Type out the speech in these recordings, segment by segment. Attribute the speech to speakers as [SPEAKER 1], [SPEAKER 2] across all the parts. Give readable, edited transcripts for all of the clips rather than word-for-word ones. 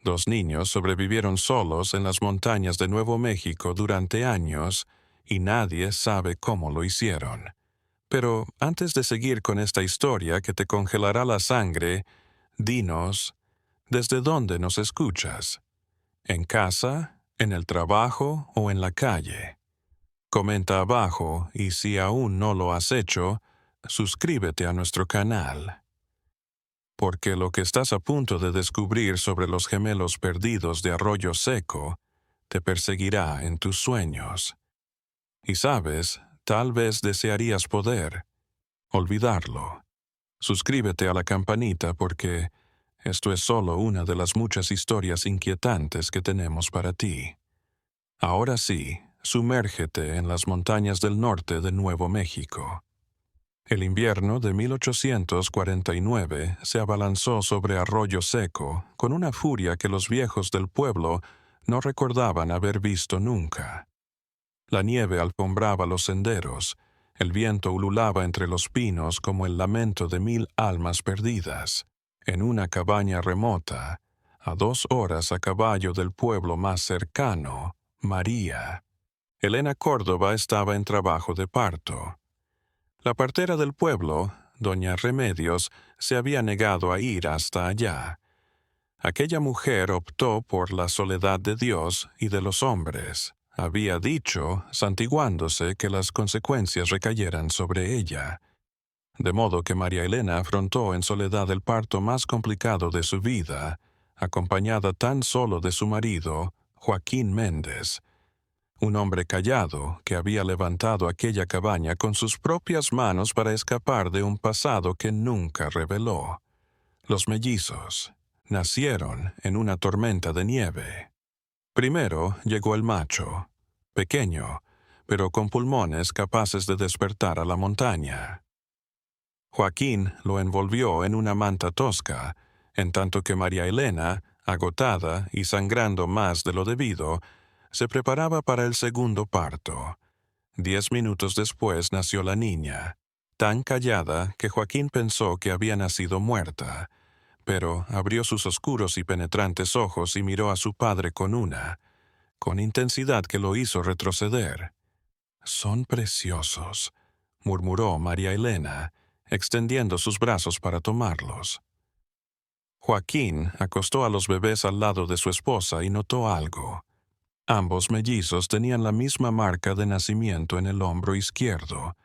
[SPEAKER 1] Los niños sobrevivieron solos en las montañas de Nuevo México durante años y nadie sabe cómo lo hicieron. Pero antes de seguir con esta historia que te congelará la sangre, dinos, ¿desde dónde nos escuchas? ¿En casa, en el trabajo o en la calle? Comenta abajo y si aún no lo has hecho, suscríbete a nuestro canal. Porque lo que estás a punto de descubrir sobre los gemelos perdidos de Arroyo Seco te perseguirá en tus sueños. Y sabes, tal vez desearías poder olvidarlo. Suscríbete a la campanita porque esto es solo una de las muchas historias inquietantes que tenemos para ti. Ahora sí, sumérgete en las montañas del norte de Nuevo México. El invierno de 1849 se abalanzó sobre Arroyo Seco con una furia que los viejos del pueblo no recordaban haber visto nunca. La nieve alfombraba los senderos, el viento ululaba entre los pinos como el lamento de 1000 almas perdidas. En una cabaña remota, a 2 horas a caballo del pueblo más cercano, María. Elena Córdoba estaba en trabajo de parto. La partera del pueblo, doña Remedios, se había negado a ir hasta allá. Aquella mujer optó por la soledad de Dios y de los hombres. Había dicho, santiguándose, que las consecuencias recayeran sobre ella. De modo que María Elena afrontó en soledad el parto más complicado de su vida, acompañada tan solo de su marido, Joaquín Méndez, un hombre callado que había levantado aquella cabaña con sus propias manos para escapar de un pasado que nunca reveló. Los mellizos nacieron en una tormenta de nieve. Primero llegó el macho, pequeño, pero con pulmones capaces de despertar a la montaña. Joaquín lo envolvió en una manta tosca, en tanto que María Elena, agotada y sangrando más de lo debido, se preparaba para el segundo parto. 10 minutos después nació la niña, tan callada que Joaquín pensó que había nacido muerta, pero abrió sus oscuros y penetrantes ojos y miró a su padre con intensidad que lo hizo retroceder. «Son preciosos», murmuró María Elena, extendiendo sus brazos para tomarlos. Joaquín acostó a los bebés al lado de su esposa y notó algo. Ambos mellizos tenían la misma marca de nacimiento en el hombro izquierdo,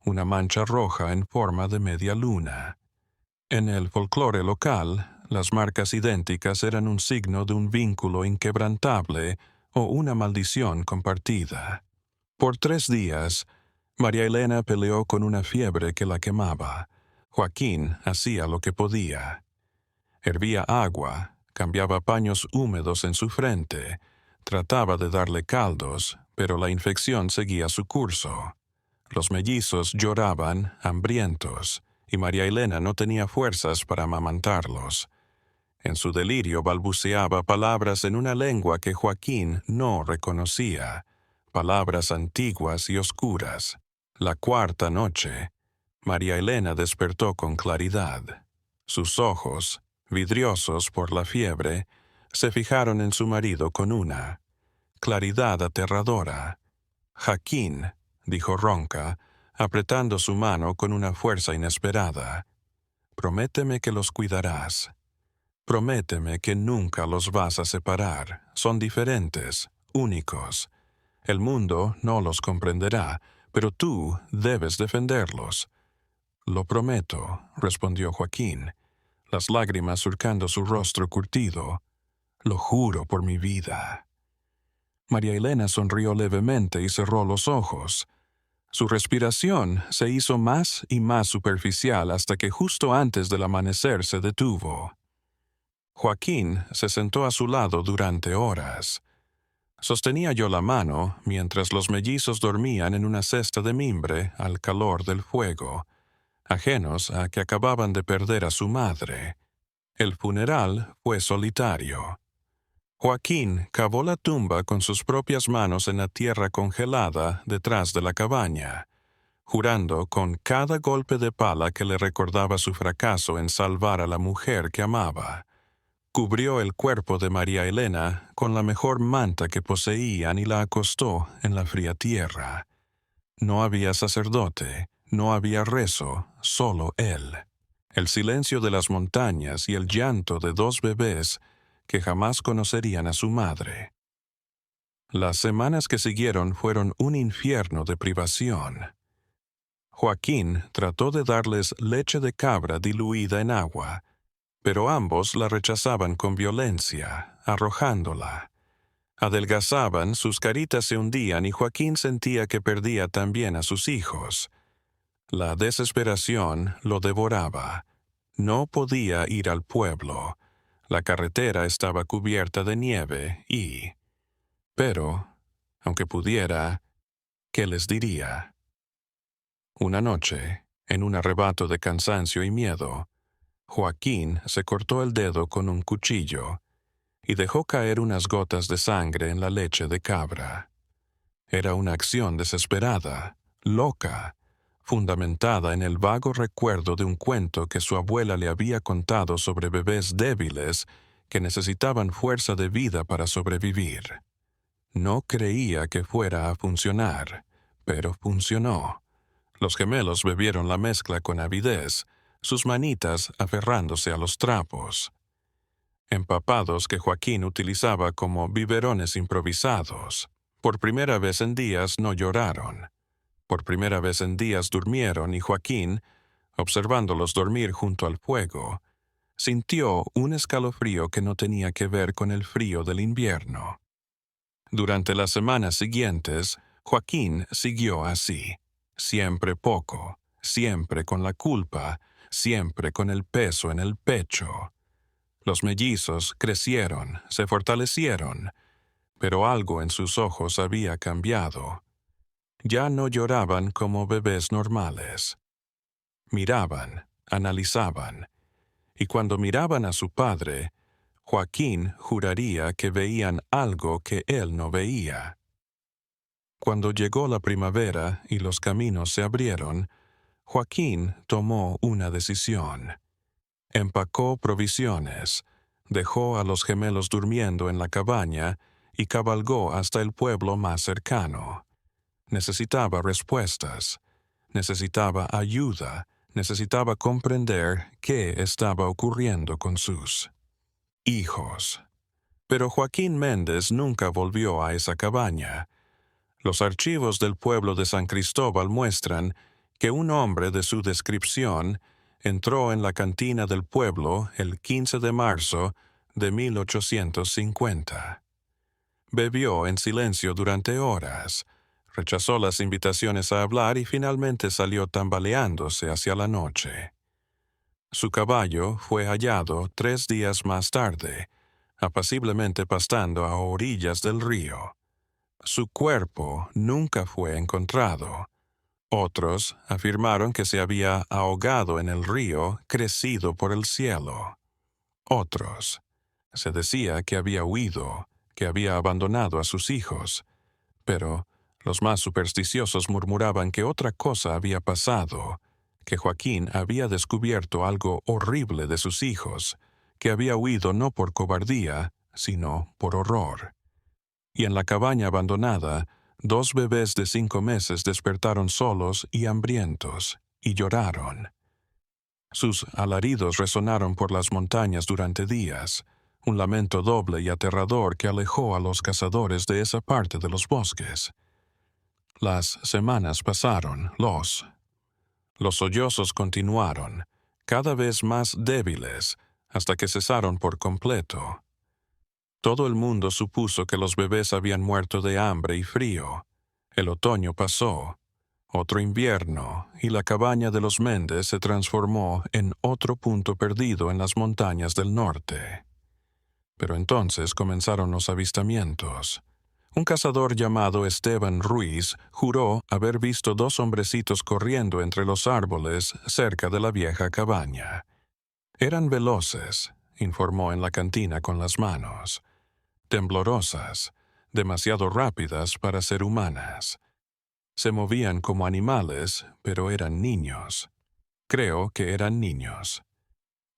[SPEAKER 1] una mancha roja en forma de media luna. En el folclore local, las marcas idénticas eran un signo de un vínculo inquebrantable o una maldición compartida. Por 3 días, María Elena peleó con una fiebre que la quemaba. Joaquín hacía lo que podía. Hervía agua, cambiaba paños húmedos en su frente, trataba de darle caldos, pero la infección seguía su curso. Los mellizos lloraban, hambrientos, y María Elena no tenía fuerzas para amamantarlos. En su delirio balbuceaba palabras en una lengua que Joaquín no reconocía, palabras antiguas y oscuras. La 4ª noche, María Elena despertó con claridad. Sus ojos, vidriosos por la fiebre, se fijaron en su marido con una claridad aterradora. «Joaquín», dijo ronca, apretando su mano con una fuerza inesperada, «prométeme que los cuidarás. Prométeme que nunca los vas a separar. Son diferentes, únicos. El mundo no los comprenderá, pero tú debes defenderlos». «Lo prometo», respondió Joaquín, las lágrimas surcando su rostro curtido. «Lo juro por mi vida». María Elena sonrió levemente y cerró los ojos. Su respiración se hizo más y más superficial hasta que justo antes del amanecer se detuvo. Joaquín se sentó a su lado durante horas. Sostenía yo la mano mientras los mellizos dormían en una cesta de mimbre al calor del fuego, ajenos a que acababan de perder a su madre. El funeral fue solitario. Joaquín cavó la tumba con sus propias manos en la tierra congelada detrás de la cabaña, jurando con cada golpe de pala que le recordaba su fracaso en salvar a la mujer que amaba. Cubrió el cuerpo de María Elena con la mejor manta que poseían y la acostó en la fría tierra. No había sacerdote, no había rezo, solo él. El silencio de las montañas y el llanto de dos bebés que jamás conocerían a su madre. Las semanas que siguieron fueron un infierno de privación. Joaquín trató de darles leche de cabra diluida en agua, pero ambos la rechazaban con violencia, arrojándola. Adelgazaban, sus caritas se hundían y Joaquín sentía que perdía también a sus hijos. La desesperación lo devoraba. No podía ir al pueblo. La carretera estaba cubierta de nieve y... Pero, aunque pudiera, ¿qué les diría? Una noche, en un arrebato de cansancio y miedo, Joaquín se cortó el dedo con un cuchillo y dejó caer unas gotas de sangre en la leche de cabra. Era una acción desesperada, loca, fundamentada en el vago recuerdo de un cuento que su abuela le había contado sobre bebés débiles que necesitaban fuerza de vida para sobrevivir. No creía que fuera a funcionar, pero funcionó. Los gemelos bebieron la mezcla con avidez, sus manitas aferrándose a los trapos. Empapados que Joaquín utilizaba como biberones improvisados. Por primera vez en días no lloraron. Por primera vez en días durmieron y Joaquín, observándolos dormir junto al fuego, sintió un escalofrío que no tenía que ver con el frío del invierno. Durante las semanas siguientes, Joaquín siguió así, siempre poco, siempre con la culpa, siempre con el peso en el pecho. Los mellizos crecieron, se fortalecieron, pero algo en sus ojos había cambiado. Ya no lloraban como bebés normales. Miraban, analizaban, y cuando miraban a su padre, Joaquín juraría que veían algo que él no veía. Cuando llegó la primavera y los caminos se abrieron, Joaquín tomó una decisión. Empacó provisiones, dejó a los gemelos durmiendo en la cabaña y cabalgó hasta el pueblo más cercano. Necesitaba respuestas, necesitaba ayuda, necesitaba comprender qué estaba ocurriendo con sus hijos. Pero Joaquín Méndez nunca volvió a esa cabaña. Los archivos del pueblo de San Cristóbal muestran que un hombre de su descripción entró en la cantina del pueblo el 15 de marzo de 1850. Bebió en silencio durante horas, rechazó las invitaciones a hablar y finalmente salió tambaleándose hacia la noche. Su caballo fue hallado 3 días más tarde, apaciblemente pastando a orillas del río. Su cuerpo nunca fue encontrado. Otros afirmaron que se había ahogado en el río crecido por el cielo. Otros, se decía que había huido, que había abandonado a sus hijos, pero los más supersticiosos murmuraban que otra cosa había pasado, que Joaquín había descubierto algo horrible de sus hijos, que había huido no por cobardía, sino por horror. Y en la cabaña abandonada, 2 bebés de 5 meses despertaron solos y hambrientos, y lloraron. Sus alaridos resonaron por las montañas durante días, un lamento doble y aterrador que alejó a los cazadores de esa parte de los bosques. Las semanas pasaron, los sollozos continuaron, cada vez más débiles, hasta que cesaron por completo. Todo el mundo supuso que los bebés habían muerto de hambre y frío. El otoño pasó, otro invierno, y la cabaña de los Méndez se transformó en otro punto perdido en las montañas del norte. Pero entonces comenzaron los avistamientos. Un cazador llamado Esteban Ruiz juró haber visto 2 hombrecitos corriendo entre los árboles cerca de la vieja cabaña. Eran veloces, informó en la cantina con las manos. Temblorosas, demasiado rápidas para ser humanas. Se movían como animales, pero eran niños. Creo que eran niños.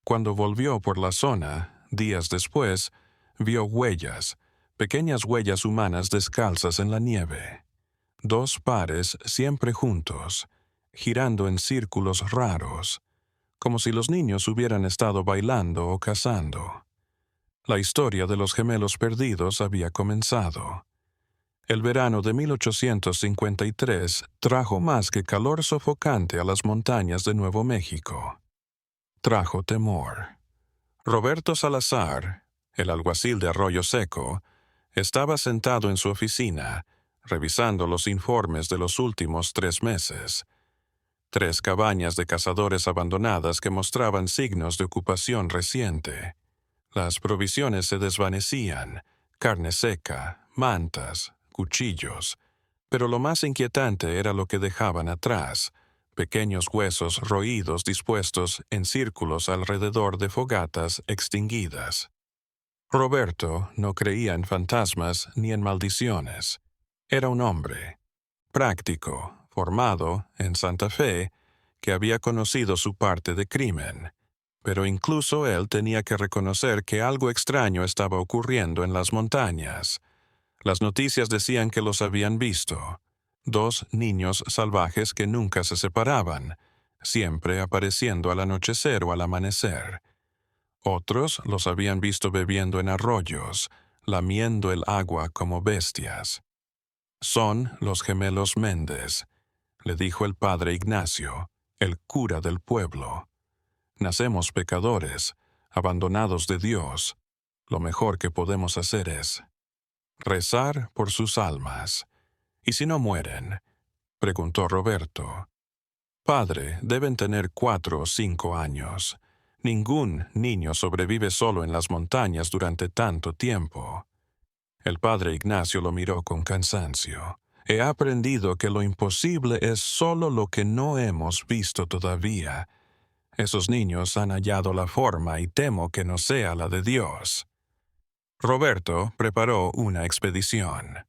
[SPEAKER 1] Cuando volvió por la zona, días después, vio huellas, pequeñas huellas humanas descalzas en la nieve. 2 pares siempre juntos, girando en círculos raros, como si los niños hubieran estado bailando o cazando. La historia de los gemelos perdidos había comenzado. El verano de 1853 trajo más que calor sofocante a las montañas de Nuevo México. Trajo temor. Roberto Salazar, el alguacil de Arroyo Seco, estaba sentado en su oficina, revisando los informes de los últimos 3 meses. 3 cabañas de cazadores abandonadas que mostraban signos de ocupación reciente. Las provisiones se desvanecían, carne seca, mantas, cuchillos, pero lo más inquietante era lo que dejaban atrás, pequeños huesos roídos dispuestos en círculos alrededor de fogatas extinguidas. Roberto no creía en fantasmas ni en maldiciones. Era un hombre práctico, formado en Santa Fe, que había conocido su parte de crimen. Pero incluso él tenía que reconocer que algo extraño estaba ocurriendo en las montañas. Las noticias decían que los habían visto. 2 niños salvajes que nunca se separaban, siempre apareciendo al anochecer o al amanecer. Otros los habían visto bebiendo en arroyos, lamiendo el agua como bestias. Son los gemelos Méndez, le dijo el padre Ignacio, el cura del pueblo. Nacemos pecadores, abandonados de Dios. Lo mejor que podemos hacer es rezar por sus almas. ¿Y si no mueren?, preguntó Roberto. Padre, deben tener 4 o 5 años. Ningún niño sobrevive solo en las montañas durante tanto tiempo. El padre Ignacio lo miró con cansancio. He aprendido que lo imposible es solo lo que no hemos visto todavía. Esos niños han hallado la forma y temo que no sea la de Dios. Roberto preparó una expedición.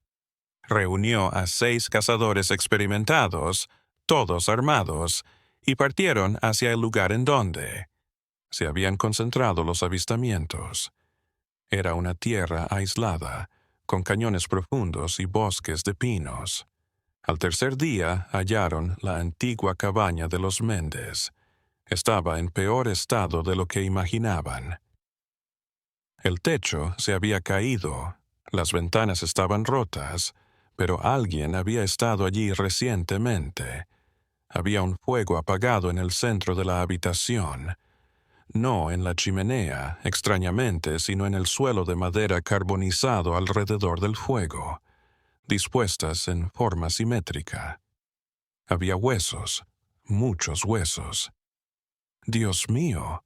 [SPEAKER 1] Reunió a 6 cazadores experimentados, todos armados, y partieron hacia el lugar en donde se habían concentrado los avistamientos. Era una tierra aislada, con cañones profundos y bosques de pinos. Al tercer día hallaron la antigua cabaña de los Méndez. Estaba en peor estado de lo que imaginaban. El techo se había caído, las ventanas estaban rotas, pero alguien había estado allí recientemente. Había un fuego apagado en el centro de la habitación. No en la chimenea, extrañamente, sino en el suelo de madera carbonizado alrededor del fuego, dispuestas en forma simétrica. Había huesos, muchos huesos. «Dios mío»,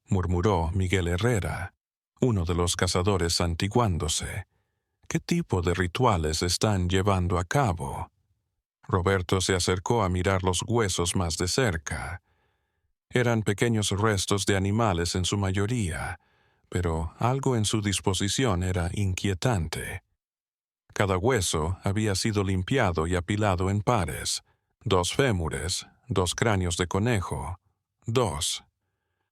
[SPEAKER 1] murmuró Miguel Herrera, uno de los cazadores santiguándose. ¿Qué tipo de rituales están llevando a cabo? Roberto se acercó a mirar los huesos más de cerca. Eran pequeños restos de animales en su mayoría, pero algo en su disposición era inquietante. Cada hueso había sido limpiado y apilado en pares. 2 fémures, 2 cráneos de conejo, 2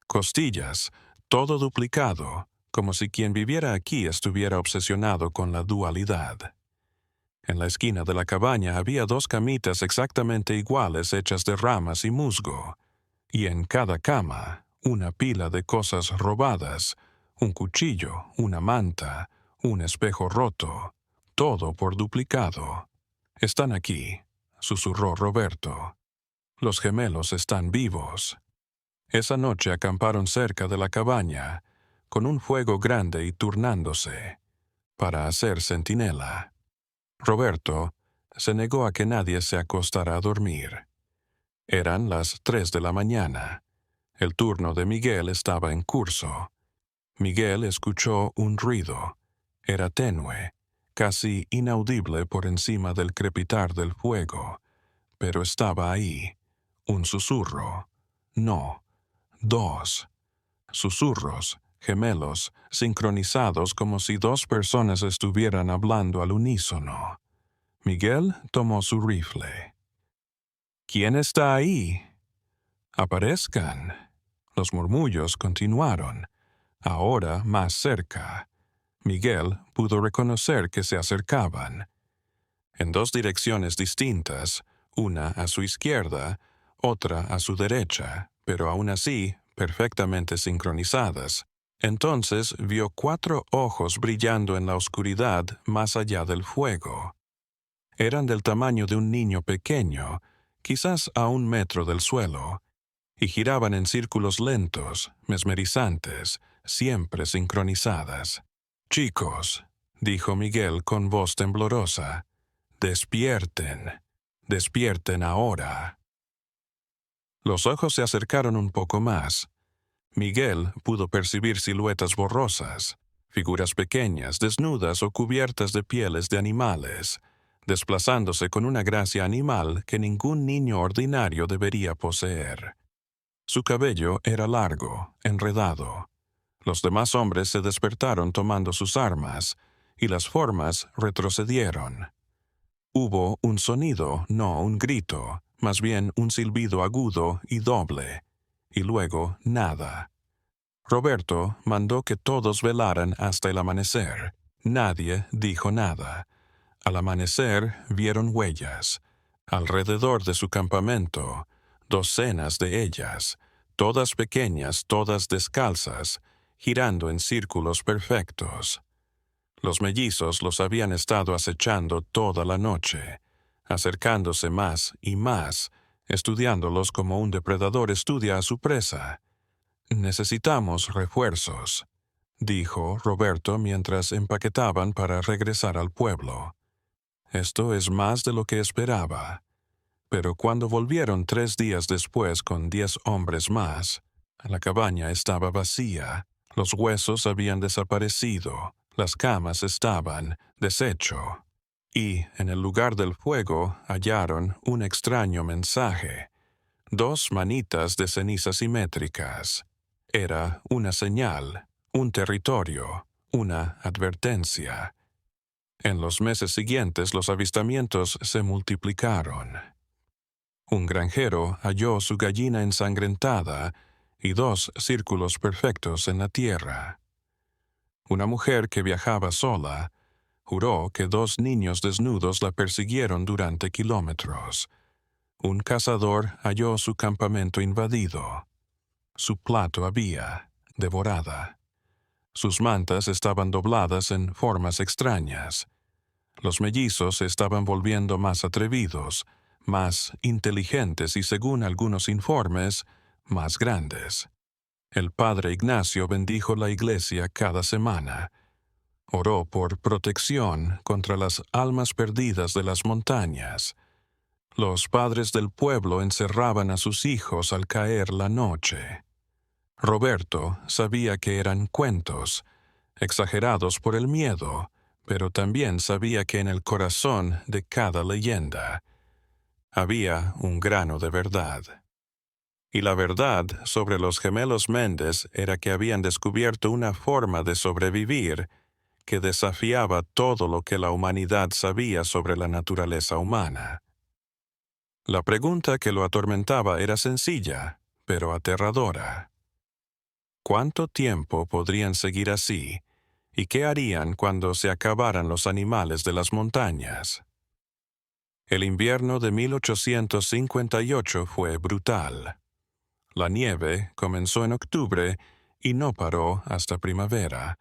[SPEAKER 1] costillas, todo duplicado, como si quien viviera aquí estuviera obsesionado con la dualidad. En la esquina de la cabaña había 2 camitas exactamente iguales hechas de ramas y musgo, y en cada cama una pila de cosas robadas, un cuchillo, una manta, un espejo roto, todo por duplicado. «Están aquí», susurró Roberto. «Los gemelos están vivos». Esa noche acamparon cerca de la cabaña, con un fuego grande y turnándose, para hacer centinela. Roberto se negó a que nadie se acostara a dormir. Eran las 3 de la mañana. El turno de Miguel estaba en curso. Miguel escuchó un ruido. Era tenue, casi inaudible por encima del crepitar del fuego, pero estaba ahí. Un susurro. No, 2. Susurros, gemelos, sincronizados como si 2 personas estuvieran hablando al unísono. Miguel tomó su rifle. «¿Quién está ahí? Aparezcan». Los murmullos continuaron. ahora más cerca. Miguel pudo reconocer que se acercaban. En dos direcciones distintas, una a su izquierda, otra a su derecha, pero aún así perfectamente sincronizadas. Entonces vio 4 ojos brillando en la oscuridad más allá del fuego. Eran del tamaño de un niño pequeño, quizás a 1 metro del suelo, y giraban en círculos lentos, mesmerizantes, siempre sincronizadas. «Chicos», dijo Miguel con voz temblorosa, «despierten, despierten ahora». Los ojos se acercaron un poco más. Miguel pudo percibir siluetas borrosas, figuras pequeñas, desnudas o cubiertas de pieles de animales, desplazándose con una gracia animal que ningún niño ordinario debería poseer. Su cabello era largo, enredado. Los demás hombres se despertaron tomando sus armas, y las formas retrocedieron. Hubo un sonido, no un grito, más bien un silbido agudo y doble, y luego nada. Roberto mandó que todos velaran hasta el amanecer. Nadie dijo nada. Al amanecer vieron huellas. Alrededor de su campamento, docenas de ellas, todas pequeñas, todas descalzas, girando en círculos perfectos. Los mellizos los habían estado acechando toda la noche, acercándose más y más, estudiándolos como un depredador estudia a su presa. «Necesitamos refuerzos», dijo Roberto mientras empaquetaban para regresar al pueblo. «Esto es más de lo que esperaba». Pero cuando volvieron 3 días después con 10 hombres más, la cabaña estaba vacía, los huesos habían desaparecido, las camas estaban deshecho, y en el lugar del fuego hallaron un extraño mensaje. 2 manitas de ceniza simétricas. Era una señal, un territorio, una advertencia. En los meses siguientes los avistamientos se multiplicaron. Un granjero halló su gallina ensangrentada y 2 círculos perfectos en la tierra. Una mujer que viajaba sola juró que 2 niños desnudos la persiguieron durante kilómetros. Un cazador halló su campamento invadido. Su plato había devorada. Sus mantas estaban dobladas en formas extrañas. Los mellizos se estaban volviendo más atrevidos, más inteligentes y, según algunos informes, más grandes. El padre Ignacio bendijo la iglesia cada semana. Oró por protección contra las almas perdidas de las montañas. Los padres del pueblo encerraban a sus hijos al caer la noche. Roberto sabía que eran cuentos, exagerados por el miedo, pero también sabía que en el corazón de cada leyenda había un grano de verdad. Y la verdad sobre los gemelos Méndez era que habían descubierto una forma de sobrevivir que desafiaba todo lo que la humanidad sabía sobre la naturaleza humana. La pregunta que lo atormentaba era sencilla, pero aterradora. ¿Cuánto tiempo podrían seguir así? ¿Y qué harían cuando se acabaran los animales de las montañas? El invierno de 1858 fue brutal. La nieve comenzó en octubre y no paró hasta primavera.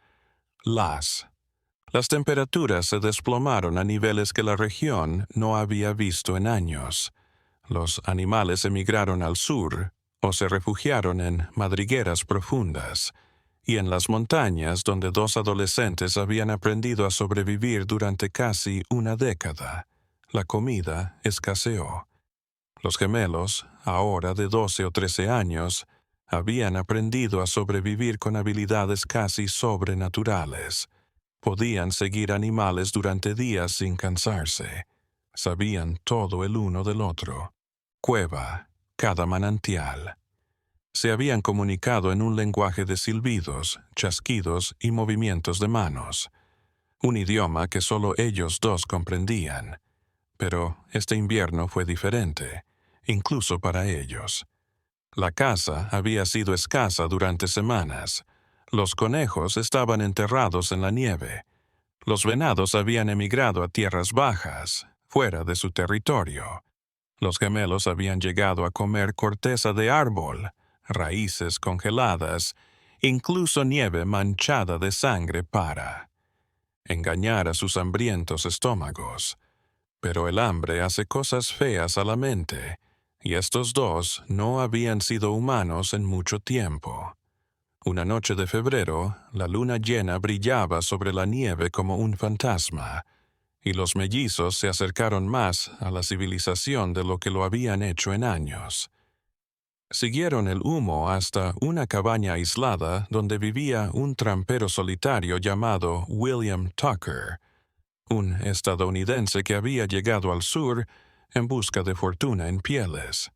[SPEAKER 1] Las temperaturas se desplomaron a niveles que la región no había visto en años. Los animales emigraron al sur o se refugiaron en madrigueras profundas, y en las montañas donde 2 adolescentes habían aprendido a sobrevivir durante casi una década, la comida escaseó. Los gemelos, ahora de 12 o 13 años, habían aprendido a sobrevivir con habilidades casi sobrenaturales. Podían seguir animales durante días sin cansarse. Sabían todo el uno del otro. Cueva, cada manantial. Se habían comunicado en un lenguaje de silbidos, chasquidos y movimientos de manos. Un idioma que solo ellos 2 comprendían. Pero este invierno fue diferente, incluso para ellos. La caza había sido escasa durante semanas. Los conejos estaban enterrados en la nieve. Los venados habían emigrado a tierras bajas, fuera de su territorio. Los gemelos habían llegado a comer corteza de árbol, raíces congeladas, incluso nieve manchada de sangre para engañar a sus hambrientos estómagos. Pero el hambre hace cosas feas a la mente, y estos dos no habían sido humanos en mucho tiempo. Una noche de febrero, la luna llena brillaba sobre la nieve como un fantasma, y los mellizos se acercaron más a la civilización de lo que lo habían hecho en años. Siguieron el humo hasta una cabaña aislada donde vivía un trampero solitario llamado William Tucker, un estadounidense que había llegado al sur en busca de fortuna en pieles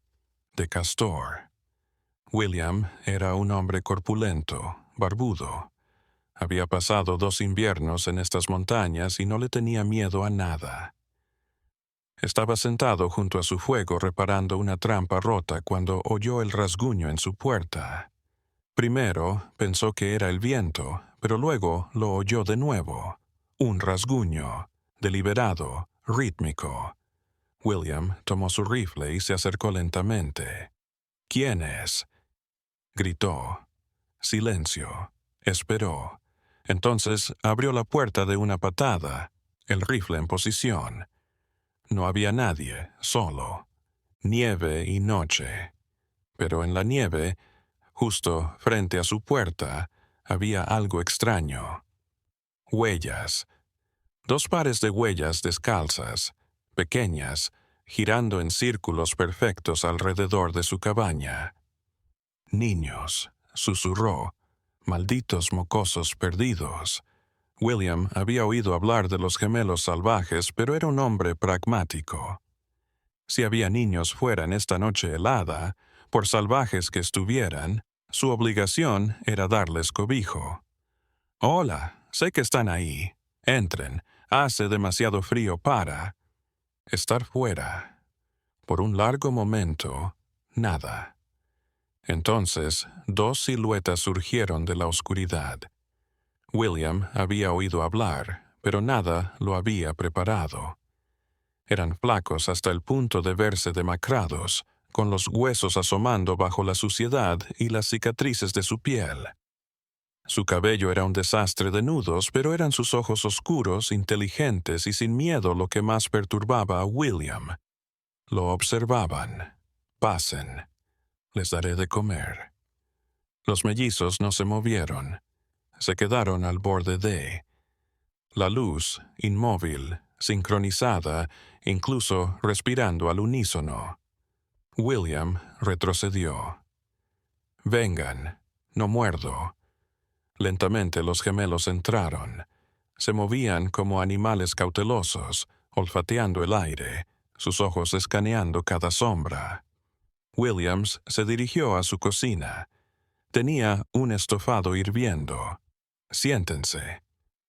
[SPEAKER 1] de castor. William era un hombre corpulento, barbudo. Había pasado 2 inviernos en estas montañas y no le tenía miedo a nada. Estaba sentado junto a su fuego reparando una trampa rota cuando oyó el rasguño en su puerta. Primero pensó que era el viento, pero luego lo oyó de nuevo. Un rasguño, deliberado, rítmico. William tomó su rifle y se acercó lentamente. «¿Quién es?», gritó. Silencio. Esperó. Entonces abrió la puerta de una patada, el rifle en posición. No había nadie, solo. Nieve y noche. Pero en la nieve, justo frente a su puerta, había algo extraño. Huellas. 2 pares de huellas descalzas, pequeñas, girando en círculos perfectos alrededor de su cabaña. «Niños», susurró. «Malditos mocosos perdidos». William había oído hablar de los gemelos salvajes, pero era un hombre pragmático. Si había niños fuera en esta noche helada, por salvajes que estuvieran, su obligación era darles cobijo. «Hola, sé que están ahí. Entren. Hace demasiado frío para estar fuera». Por un largo momento, nada. Entonces, 2 siluetas surgieron de la oscuridad. William había oído hablar, pero nada lo había preparado. Eran flacos hasta el punto de verse demacrados, con los huesos asomando bajo la suciedad y las cicatrices de su piel. Su cabello era un desastre de nudos, pero eran sus ojos oscuros, inteligentes y sin miedo lo que más perturbaba a William. Lo observaban. «Pasen. Les daré de comer». Los mellizos no se movieron. Se quedaron al borde de la luz, inmóvil, sincronizada, incluso respirando al unísono. William retrocedió. «Vengan, no muerdo». Lentamente los gemelos entraron. Se movían como animales cautelosos, olfateando el aire, sus ojos escaneando cada sombra. Williams se dirigió a su cocina. Tenía un estofado hirviendo. «Siéntense».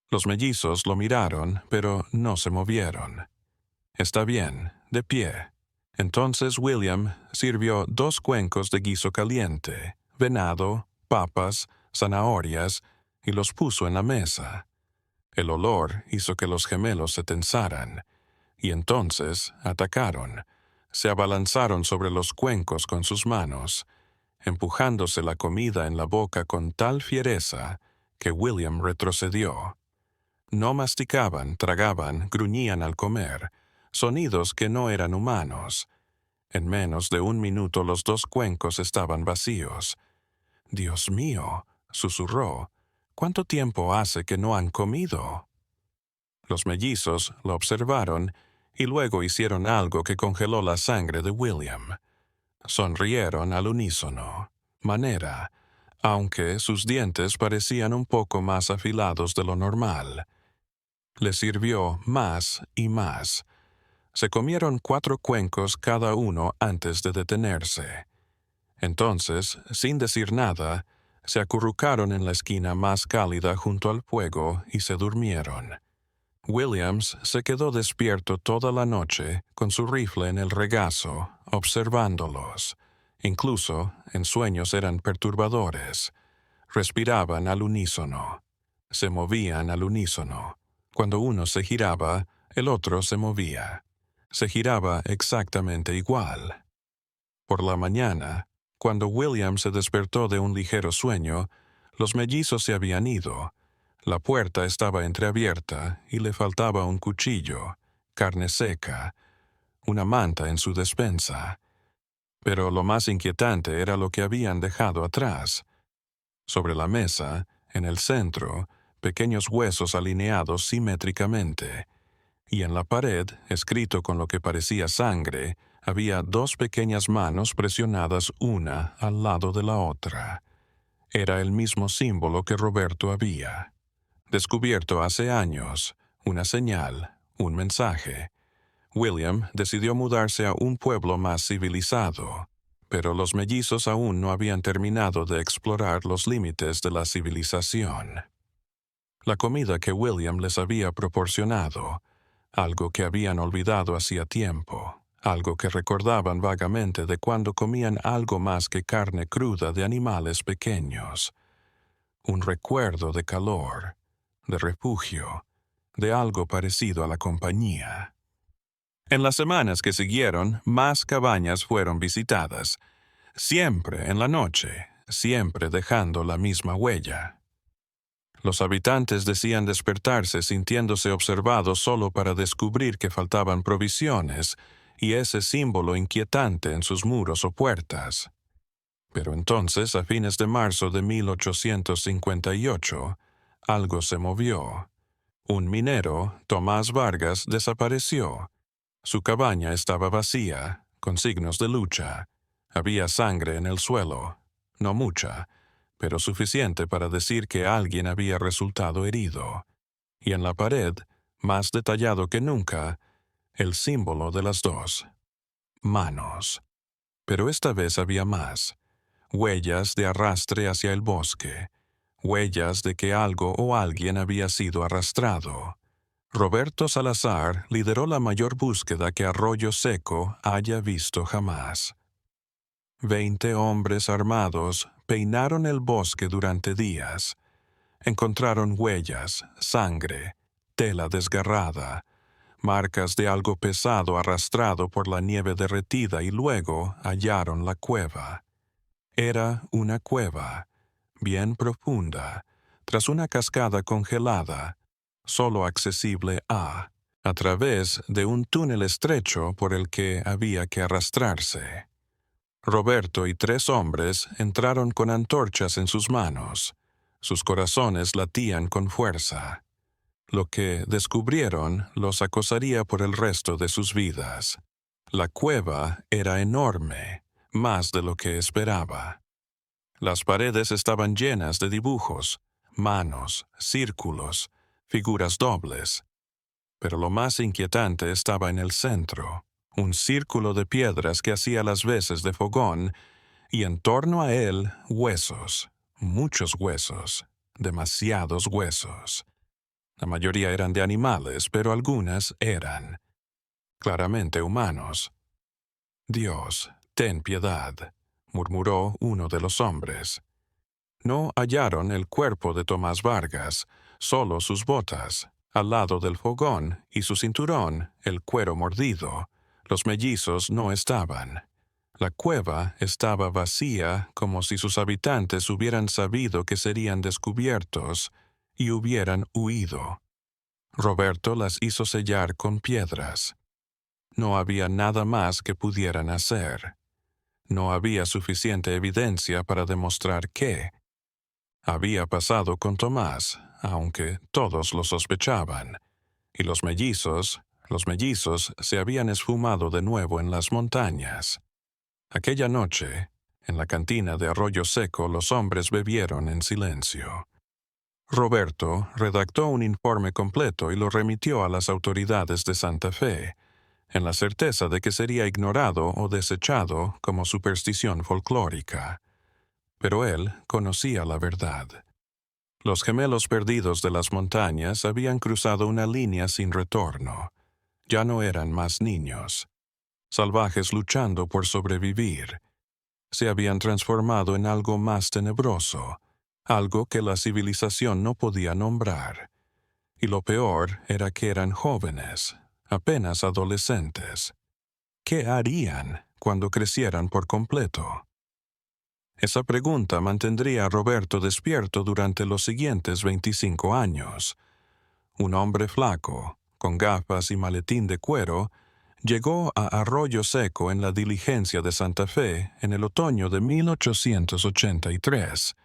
[SPEAKER 1] Los mellizos lo miraron, pero no se movieron. «Está bien, de pie». Entonces William sirvió 2 cuencos de guiso caliente, venado, papas, zanahorias, y los puso en la mesa. El olor hizo que los gemelos se tensaran, y entonces atacaron. Se abalanzaron sobre los cuencos con sus manos, empujándose la comida en la boca con tal fiereza que William retrocedió. No masticaban, tragaban, gruñían al comer, sonidos que no eran humanos. En menos de 1 minuto los 2 cuencos estaban vacíos. «Dios mío», susurró, «¿cuánto tiempo hace que no han comido?». Los mellizos lo observaron y luego hicieron algo que congeló la sangre de William. Sonrieron al unísono. Manera, aunque sus dientes parecían un poco más afilados de lo normal. Le sirvió más y más. Se comieron 4 cuencos cada uno antes de detenerse. Entonces, sin decir nada, se acurrucaron en la esquina más cálida junto al fuego y se durmieron. Williams se quedó despierto toda la noche con su rifle en el regazo, observándolos. Incluso, en sueños eran perturbadores. Respiraban al unísono. Se movían al unísono. Cuando uno se giraba, el otro se movía. Se giraba exactamente igual. Por la mañana, cuando William se despertó de un ligero sueño, los mellizos se habían ido. La puerta estaba entreabierta y le faltaba un cuchillo, carne seca, una manta en su despensa. Pero lo más inquietante era lo que habían dejado atrás. Sobre la mesa, en el centro, pequeños huesos alineados simétricamente. Y en la pared, escrito con lo que parecía sangre, había dos pequeñas manos presionadas una al lado de la otra. Era el mismo símbolo que Roberto había descubierto hace años, una señal, un mensaje. William decidió mudarse a un pueblo más civilizado, pero los mellizos aún no habían terminado de explorar los límites de la civilización. La comida que William les había proporcionado, algo que habían olvidado hacía tiempo, algo que recordaban vagamente de cuando comían algo más que carne cruda de animales pequeños. Un recuerdo de calor, de refugio, de algo parecido a la compañía. En las semanas que siguieron, más cabañas fueron visitadas, siempre en la noche, siempre dejando la misma huella. Los habitantes decían despertarse sintiéndose observados solo para descubrir que faltaban provisiones y ese símbolo inquietante en sus muros o puertas. Pero entonces, a fines de marzo de 1858, algo se movió. Un minero, Tomás Vargas, desapareció. Su cabaña estaba vacía, con signos de lucha. Había sangre en el suelo, no mucha, pero suficiente para decir que alguien había resultado herido. Y en la pared, más detallado que nunca, el símbolo de las dos manos. Pero esta vez había más. Huellas de arrastre hacia el bosque. Huellas de que algo o alguien había sido arrastrado. Roberto Salazar lideró la mayor búsqueda que Arroyo Seco haya visto jamás. 20 hombres armados peinaron el bosque durante días. Encontraron huellas, sangre, tela desgarrada, marcas de algo pesado arrastrado por la nieve derretida y luego hallaron la cueva. Era una cueva, bien profunda, tras una cascada congelada, solo accesible a través de un túnel estrecho por el que había que arrastrarse. Roberto y 3 hombres entraron con antorchas en sus manos. Sus corazones latían con fuerza. Lo que descubrieron los acosaría por el resto de sus vidas. La cueva era enorme, más de lo que esperaba. Las paredes estaban llenas de dibujos, manos, círculos, figuras dobles. Pero lo más inquietante estaba en el centro, un círculo de piedras que hacía las veces de fogón, y en torno a él huesos, muchos huesos, demasiados huesos. La mayoría eran de animales, pero algunas eran claramente humanos. «Dios, ten piedad», murmuró uno de los hombres. No hallaron el cuerpo de Tomás Vargas, solo sus botas, al lado del fogón, y su cinturón, el cuero mordido. Los mellizos no estaban. La cueva estaba vacía, como si sus habitantes hubieran sabido que serían descubiertos y hubieran huido. Roberto las hizo sellar con piedras. No había nada más que pudieran hacer. No había suficiente evidencia para demostrar qué había pasado con Tomás, aunque todos lo sospechaban. Y los mellizos se habían esfumado de nuevo en las montañas. Aquella noche, en la cantina de Arroyo Seco, los hombres bebieron en silencio. Roberto redactó un informe completo y lo remitió a las autoridades de Santa Fe, en la certeza de que sería ignorado o desechado como superstición folclórica. Pero él conocía la verdad. Los gemelos perdidos de las montañas habían cruzado una línea sin retorno. Ya no eran más niños, salvajes luchando por sobrevivir. Se habían transformado en algo más tenebroso, algo que la civilización no podía nombrar. Y lo peor era que eran jóvenes, apenas adolescentes. ¿Qué harían cuando crecieran por completo? Esa pregunta mantendría a Roberto despierto durante los siguientes 25 años. Un hombre flaco, con gafas y maletín de cuero, llegó a Arroyo Seco en la diligencia de Santa Fe en el otoño de 1883.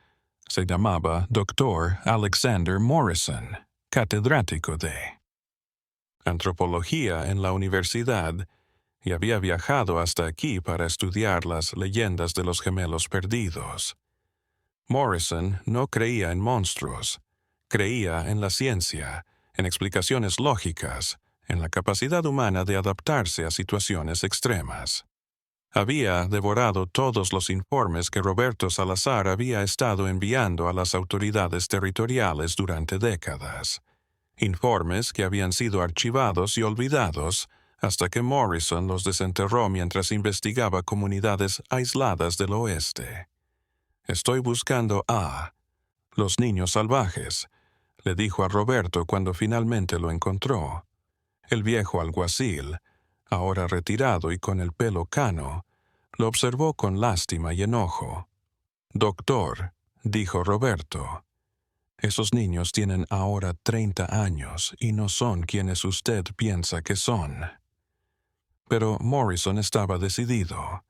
[SPEAKER 1] Se llamaba Dr. Alexander Morrison, catedrático de antropología en la universidad, y había viajado hasta aquí para estudiar las leyendas de los gemelos perdidos. Morrison no creía en monstruos, creía en la ciencia, en explicaciones lógicas, en la capacidad humana de adaptarse a situaciones extremas. Había devorado todos los informes que Roberto Salazar había estado enviando a las autoridades territoriales durante décadas. Informes que habían sido archivados y olvidados hasta que Morrison los desenterró mientras investigaba comunidades aisladas del oeste. «Estoy buscando a los niños salvajes», le dijo a Roberto cuando finalmente lo encontró. El viejo alguacil, ahora retirado y con el pelo cano, lo observó con lástima y enojo. «Doctor», dijo Roberto, «esos niños tienen ahora 30 años y no son quienes usted piensa que son». Pero Morrison estaba decidido.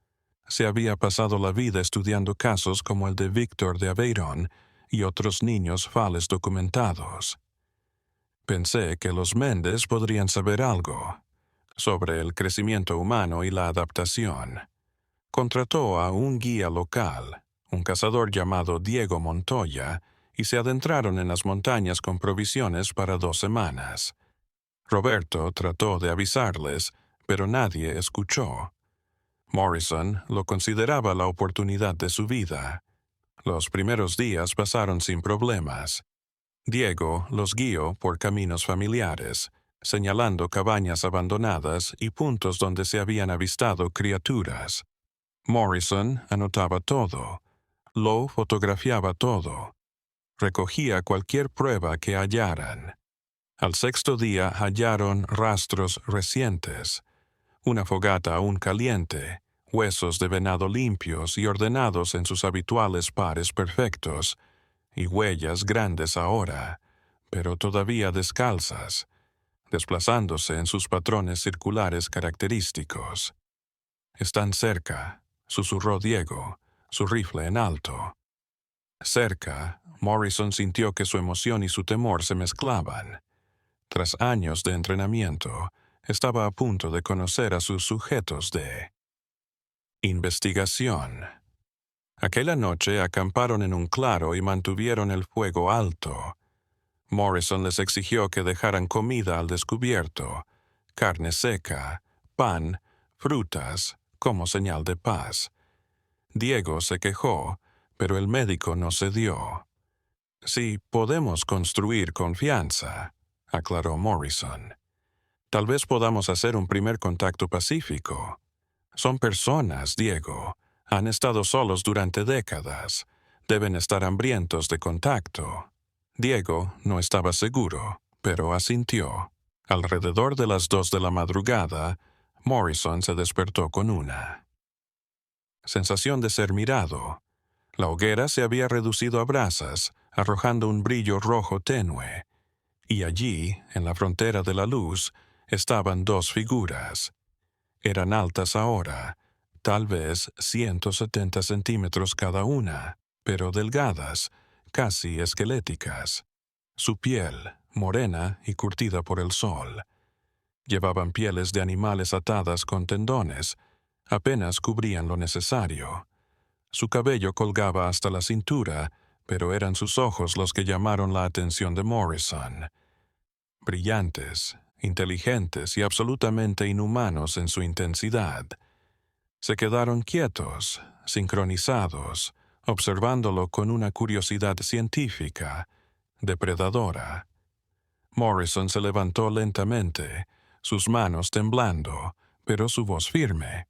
[SPEAKER 1] Se había pasado la vida estudiando casos como el de Víctor de Aveyron y otros niños fales documentados. «Pensé que los Méndez podrían saber algo sobre el crecimiento humano y la adaptación». Contrató a un guía local, un cazador llamado Diego Montoya, y se adentraron en las montañas con provisiones para 2 semanas. Roberto trató de avisarles, pero nadie escuchó. Morrison lo consideraba la oportunidad de su vida. Los primeros días pasaron sin problemas. Diego los guió por caminos familiares, señalando cabañas abandonadas y puntos donde se habían avistado criaturas. Morrison anotaba todo, lo fotografiaba todo, recogía cualquier prueba que hallaran. Al 6.º día hallaron rastros recientes, una fogata aún caliente, huesos de venado limpios y ordenados en sus habituales pares perfectos, y huellas grandes ahora, pero todavía descalzas, desplazándose en sus patrones circulares característicos. «Están cerca», susurró Diego, su rifle en alto. Cerca, Morrison sintió que su emoción y su temor se mezclaban. Tras años de entrenamiento, estaba a punto de conocer a sus sujetos de investigación. Aquella noche acamparon en un claro y mantuvieron el fuego alto. Morrison les exigió que dejaran comida al descubierto, carne seca, pan, frutas, como señal de paz. Diego se quejó, pero el médico no cedió. «Sí, podemos construir confianza», aclaró Morrison. «Tal vez podamos hacer un primer contacto pacífico. Son personas, Diego. Han estado solos durante décadas. Deben estar hambrientos de contacto». Diego no estaba seguro, pero asintió. Alrededor de las 2 de la madrugada, Morrison se despertó con una sensación de ser mirado. La hoguera se había reducido a brasas, arrojando un brillo rojo tenue, y allí, en la frontera de la luz, estaban 2 figuras. Eran altas ahora, tal vez 170 centímetros cada una, pero delgadas, casi esqueléticas. Su piel, morena y curtida por el sol. Llevaban pieles de animales atadas con tendones, apenas cubrían lo necesario. Su cabello colgaba hasta la cintura, pero eran sus ojos los que llamaron la atención de Morrison. Brillantes, inteligentes y absolutamente inhumanos en su intensidad. Se quedaron quietos, sincronizados, observándolo con una curiosidad científica, depredadora. Morrison se levantó lentamente, sus manos temblando, pero su voz firme.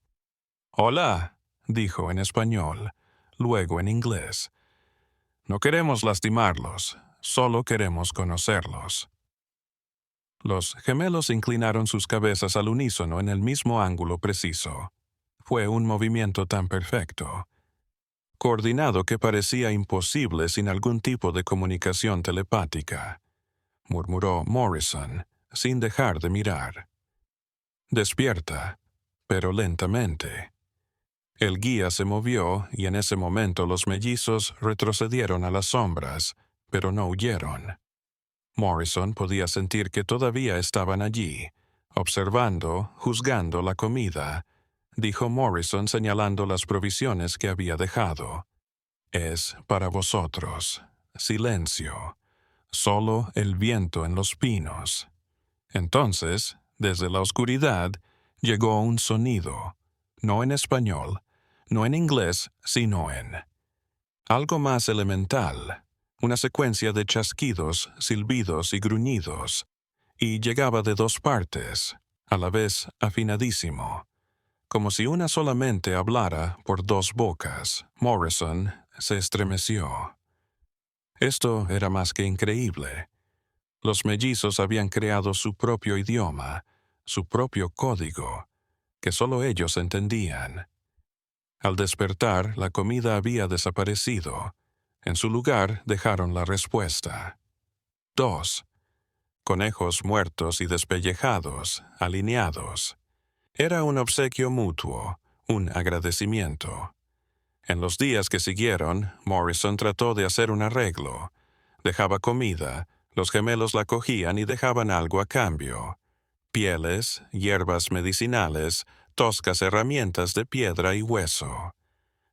[SPEAKER 1] «Hola», dijo en español, luego en inglés. No queremos lastimarlos, solo queremos conocerlos. Los gemelos inclinaron sus cabezas al unísono en el mismo ángulo preciso. Fue un movimiento tan perfecto, coordinado que parecía imposible sin algún tipo de comunicación telepática, murmuró Morrison, sin dejar de mirar. Despierta, pero lentamente. El guía se movió y en ese momento los mellizos retrocedieron a las sombras, pero no huyeron. Morrison podía sentir que todavía estaban allí, observando, juzgando la comida, dijo Morrison señalando las provisiones que había dejado. Es para vosotros. Silencio. Solo el viento en los pinos. Entonces, desde la oscuridad, llegó un sonido, no en español, no en inglés, sino en algo más elemental, una secuencia de chasquidos, silbidos y gruñidos, y llegaba de dos partes, a la vez afinadísimo, como si una solamente hablara por dos bocas. Morrison se estremeció. Esto era más que increíble. Los mellizos habían creado su propio idioma, su propio código, que solo ellos entendían. Al despertar, la comida había desaparecido. En su lugar dejaron la respuesta. 2. Conejos muertos y despellejados, alineados. Era un obsequio mutuo, un agradecimiento. En los días que siguieron, Morrison trató de hacer un arreglo. Dejaba comida, los gemelos la cogían y dejaban algo a cambio. Pieles, hierbas medicinales, toscas herramientas de piedra y hueso.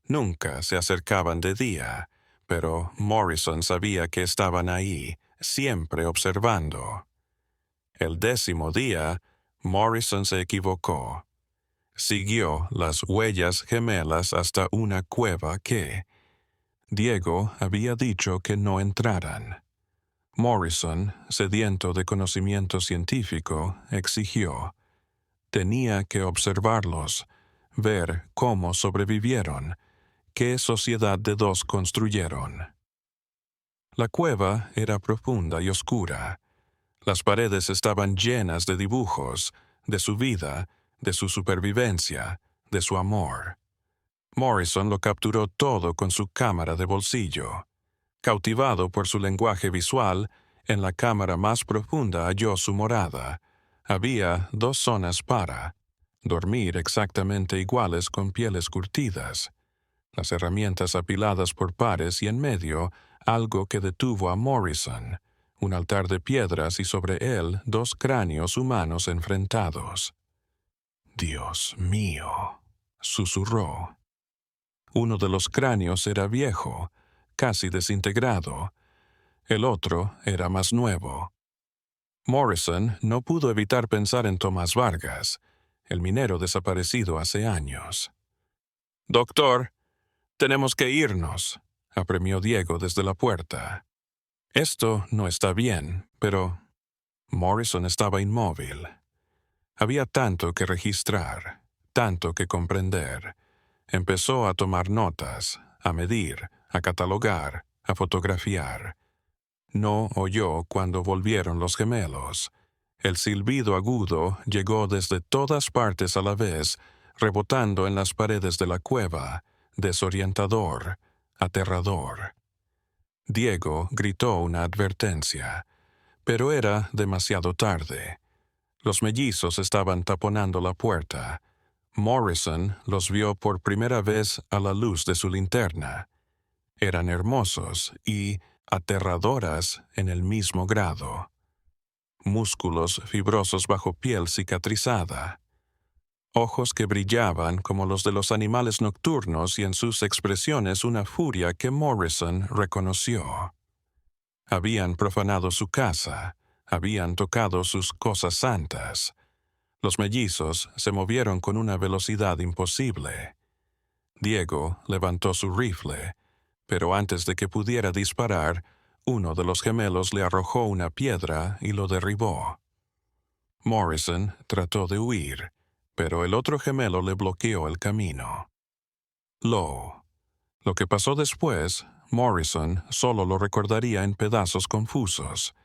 [SPEAKER 1] Nunca se acercaban de día, pero Morrison sabía que estaban ahí, siempre observando. El 10º día, Morrison se equivocó. Siguió las huellas gemelas hasta una cueva que Diego había dicho que no entraran. Morrison, sediento de conocimiento científico, exigió. Tenía que observarlos, ver cómo sobrevivieron, qué sociedad de dos construyeron. La cueva era profunda y oscura. Las paredes estaban llenas de dibujos, de su vida, de su supervivencia, de su amor. Morrison lo capturó todo con su cámara de bolsillo. Cautivado por su lenguaje visual, en la cámara más profunda halló su morada. Había 2 zonas para dormir exactamente iguales con pieles curtidas, las herramientas apiladas por pares y en medio algo que detuvo a Morrison, un altar de piedras y sobre él 2 cráneos humanos enfrentados. «Dios mío», susurró. Uno de los cráneos era viejo, casi desintegrado. El otro era más nuevo. Morrison no pudo evitar pensar en Tomás Vargas, el minero desaparecido hace años. «Doctor, tenemos que irnos», apremió Diego desde la puerta. «Esto no está bien, pero...» Morrison estaba inmóvil. Había tanto que registrar, tanto que comprender. Empezó a tomar notas, a medir, a catalogar, a fotografiar. No oyó cuando volvieron los gemelos. El silbido agudo llegó desde todas partes a la vez, rebotando en las paredes de la cueva, desorientador, aterrador. Diego gritó una advertencia, pero era demasiado tarde. Los mellizos estaban taponando la puerta. Morrison los vio por primera vez a la luz de su linterna. Eran hermosos y aterradoras en el mismo grado. Músculos fibrosos bajo piel cicatrizada. Ojos que brillaban como los de los animales nocturnos y en sus expresiones una furia que Morrison reconoció. Habían profanado su casa, habían tocado sus cosas santas. Los mellizos se movieron con una velocidad imposible. Diego levantó su rifle, pero antes de que pudiera disparar, uno de los gemelos le arrojó una piedra y lo derribó. Morrison trató de huir, pero el otro gemelo le bloqueó el camino. Lo que pasó después, Morrison solo lo recordaría en pedazos confusos.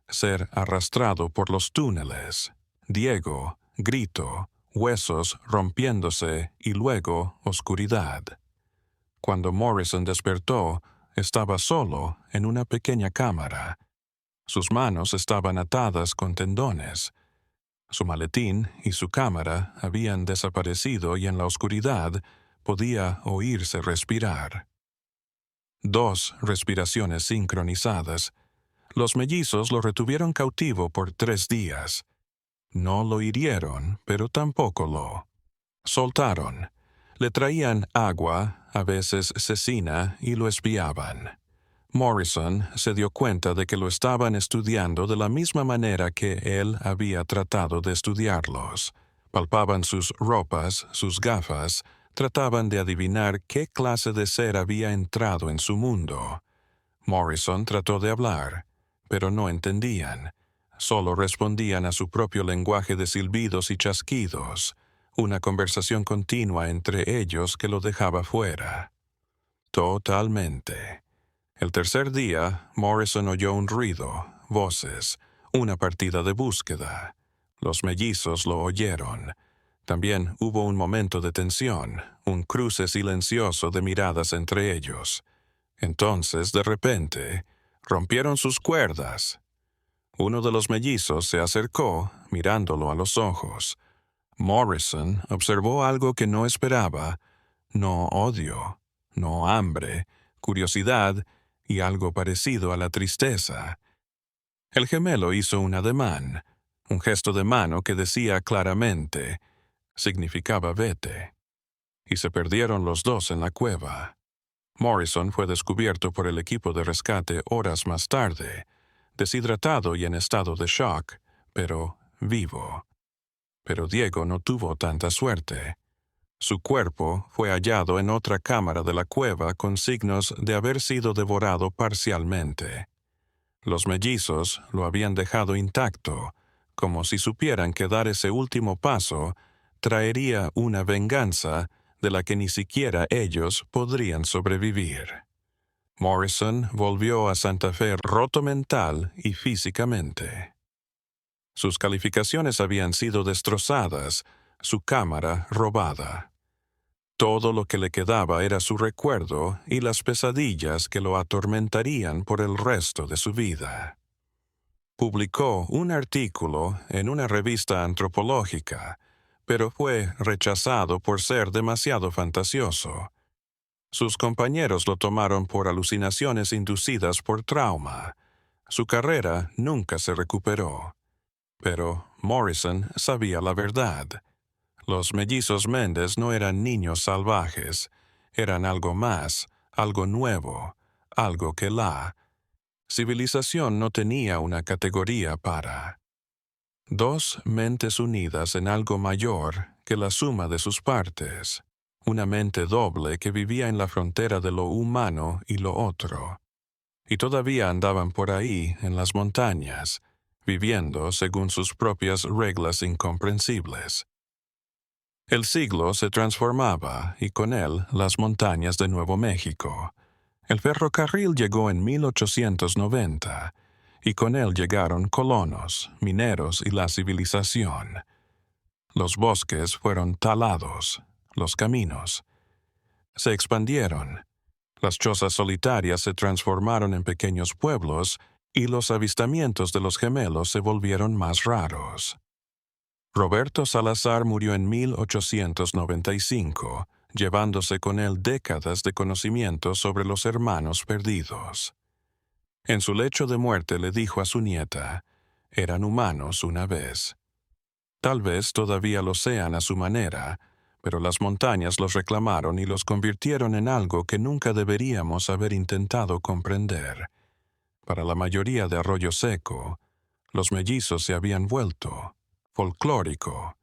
[SPEAKER 1] Ser arrastrado por los túneles. Diego, grito, huesos rompiéndose y luego oscuridad. Cuando Morrison despertó, estaba solo en una pequeña cámara. Sus manos estaban atadas con tendones. Su maletín y su cámara habían desaparecido y en la oscuridad podía oírse respirar. 2 respiraciones sincronizadas. Los mellizos lo retuvieron cautivo por 3 días. No lo hirieron, pero tampoco lo soltaron. Le traían agua, a veces cecina, y lo espiaban. Morrison se dio cuenta de que lo estaban estudiando de la misma manera que él había tratado de estudiarlos. Palpaban sus ropas, sus gafas, trataban de adivinar qué clase de ser había entrado en su mundo. Morrison trató de hablar, pero no entendían. Solo respondían a su propio lenguaje de silbidos y chasquidos, una conversación continua entre ellos que lo dejaba fuera. Totalmente. El tercer día, Morrison oyó un ruido, voces, una partida de búsqueda. Los mellizos lo oyeron. También hubo un momento de tensión, un cruce silencioso de miradas entre ellos. Entonces, de repente, rompieron sus cuerdas. Uno de los mellizos se acercó, mirándolo a los ojos. Morrison observó algo que no esperaba, no odio, no hambre, curiosidad y algo parecido a la tristeza. El gemelo hizo un ademán, un gesto de mano que decía claramente, significaba vete. Y se perdieron los dos en la cueva. Morrison fue descubierto por el equipo de rescate horas más tarde, deshidratado y en estado de shock, pero vivo. Pero Diego no tuvo tanta suerte. Su cuerpo fue hallado en otra cámara de la cueva con signos de haber sido devorado parcialmente. Los mellizos lo habían dejado intacto, como si supieran que dar ese último paso traería una venganza de la que ni siquiera ellos podrían sobrevivir. Morrison volvió a Santa Fe roto mental y físicamente. Sus calificaciones habían sido destrozadas, su cámara robada. Todo lo que le quedaba era su recuerdo y las pesadillas que lo atormentarían por el resto de su vida. Publicó un artículo en una revista antropológica, pero fue rechazado por ser demasiado fantasioso. Sus compañeros lo tomaron por alucinaciones inducidas por trauma. Su carrera nunca se recuperó. Pero Morrison sabía la verdad. Los mellizos Méndez no eran niños salvajes, eran algo más, algo nuevo, algo que la civilización no tenía una categoría para. 2 mentes unidas en algo mayor que la suma de sus partes. Una mente doble que vivía en la frontera de lo humano y lo otro. Y todavía andaban por ahí, en las montañas, viviendo según sus propias reglas incomprensibles. El siglo se transformaba, y con él las montañas de Nuevo México. El ferrocarril llegó en 1890, y con él llegaron colonos, mineros y la civilización. Los bosques fueron talados, los caminos se expandieron, las chozas solitarias se transformaron en pequeños pueblos y los avistamientos de los gemelos se volvieron más raros. Roberto Salazar murió en 1895, llevándose con él décadas de conocimiento sobre los hermanos perdidos. En su lecho de muerte le dijo a su nieta, eran humanos una vez. Tal vez todavía lo sean a su manera, pero las montañas los reclamaron y los convirtieron en algo que nunca deberíamos haber intentado comprender. Para la mayoría de Arroyo Seco, los mellizos se habían vuelto folclórico,